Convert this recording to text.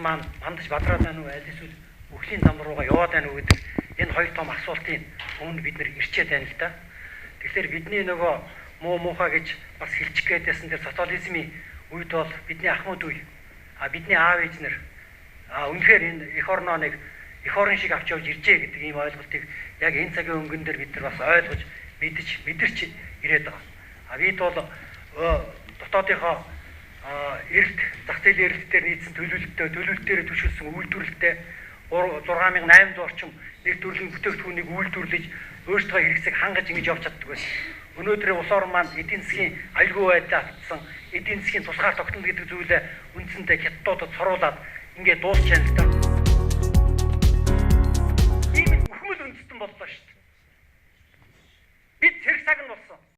маань мандаж бадраад байна уу, аль эсвэл өхлийн зам руугаа яваад байна уу гэдэг энэ хоёр том асуултын өмнө бид нэр ирчээд байна л да. Тэгэхээр бидний нөгөө муу муухай гэж бас хэлчих гээдсэн тэр социализмын үед бол бидний ахмад үе, бидний аав ээж нар үнэхээр энэ эх орноо нэг эх орн шиг авч явж иржээ гэдэг ийм ойлголтыг яг энэ цагийн өнгөн дээр бид нар бас ойлгож мэдэрч ирээд байгаа. Бид бол дотоодынхоо эрэлт зах зээлийн эрэлт дээр нийцсэн төлөвлөлтөөр төшөлсөн үйлдвэрлэлтэй 6800 орчим нэр төрлийн бүтээгдэхүүнийг үйлдвэрлэж өөрсдөө хэрэгцээг хангаж ингэж явж чаддаг байсан. Өнөөдрийн улс орн маань эдийн засгийн аюулгүй байдлаа автсан, эдийн засгийн тусгаар тогтнол гэдэг зүйлээ үндсэндээ хятадуудад соруулаад ингээд дуусч байна л да. Ийм их мөхмөл үндэстэн боллоо шүү дээ. Бид цэрэг цаг нь